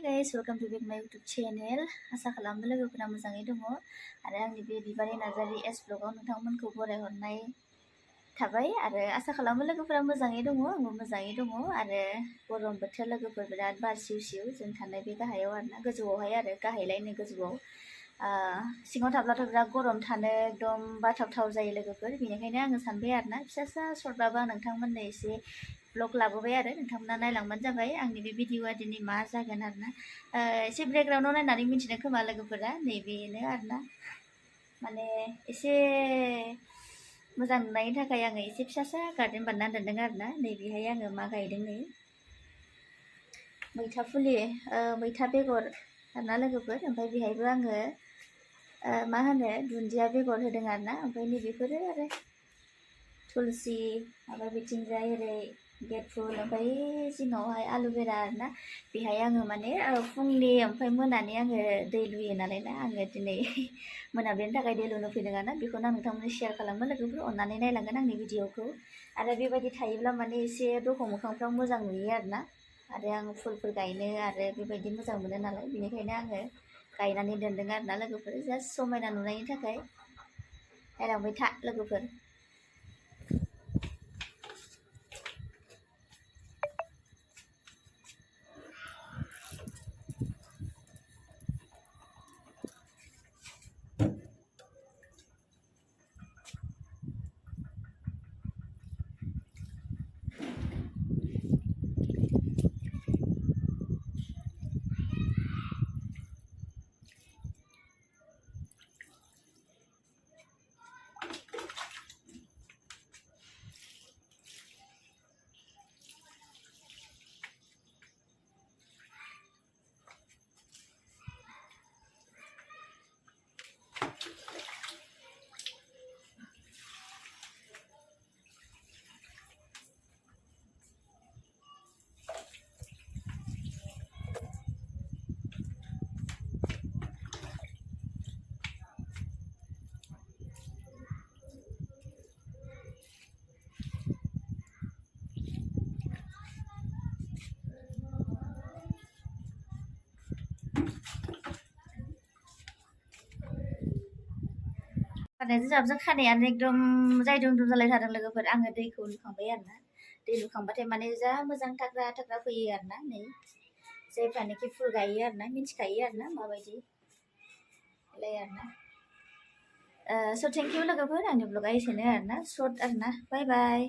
Hey guys, welcome to my YouTube channel. आसा खालामो लोगोफोरा मोजाङै दङ आरो आंनि बे बिबारि नार्जारि एस ब्लगाव नोंथांमोनखौ बरायहरनाय थाबाय आरो आसा खालामो लोगोफोरा मोजाङै दङ आंबो मोजाङै दङ आरो गरम बोथोर लोगोफोर बिराद बार सिउ सिउ जों थानाय बे गाहायाव आरोना गोजौआवहाय आरो गाहायलायनो गोजौआव सिङाव थाब्लाथ' बिराद गरम थानो एकदम बाथावथाव जायो लोगोफोर बेनिखायनो आङो सानबाय आरोना फिसा फिसा सर्टबाबो आं नोंथांमोननो एसे ब्लग लाबोबाय आरो नोंथांमोना नायलांबानो जाबाय आंनि बे भिडिअआ दिनै मा जागोन आरोना एसे बेकग्राउन्डआव नायनानै मिथिनो खोमा लोगोफोरा नैबेनो आरोना माने एसे मोजां नुनायनि थाखाय आङो एसे फिसा फिसा गार्डेन बानायना दोनदों आरोना नैबेहाय आङो मा गायदों नै मैथा फुलि मैथा बेगर आरोना लोगोफोर ओमफ्राय बेहायबो आङो मा होनो दुन्दिया बेगर होदों आरोना ओमफ्राय नैबेफोरो आरो थुलसि ओमफ्राय बिथिंजाय ओरै गेट फुल ओमफ्राय जिङावहाय आलुबेरा आरोना बेहाय आङो माने फुंनि ओमफ्राय मोनानि आङो दै लुयो नालाय ना आङो दिनै मोनाबिलिनि थाखाय दै लुनो फैदों आरोना बेखौनो आं नोंथांमोननो शेयार खालामो लोगोफोर अननानै नायलांगोन आंनि भिडिअखौ आरो बेबायदि थायोब्ला माने एसे दरखं मोखांफ्राव मोजां नुयो आरोना आरो आं फुलफोर गायनो आरो बेबायदि मोजां मोनो नालाय बेनिखायनो आङो गायनानै दोनदों आरोना लोगोफोर जास्ट समायना नुनायनि थाखाय नायलांबाय था लोगोफोर खानायजों जाबजों खानायानो एकदम जायदुम दुम जालायथारदों लोगोफोर आङो दैखौ लुखांबाय आरोना दै लुखांबाथाय माने जा मोजां थाग्रा थाग्रा फैयो आरोना नै जायफ्रानोखि फुल गायो आरोना मिथिखायो आरोना माबायदि लाय आरोना स' थेंक इउ लोगोफोर आंनि ब्लगा एसेनो आरोना सर्ट आरोना बाय बाय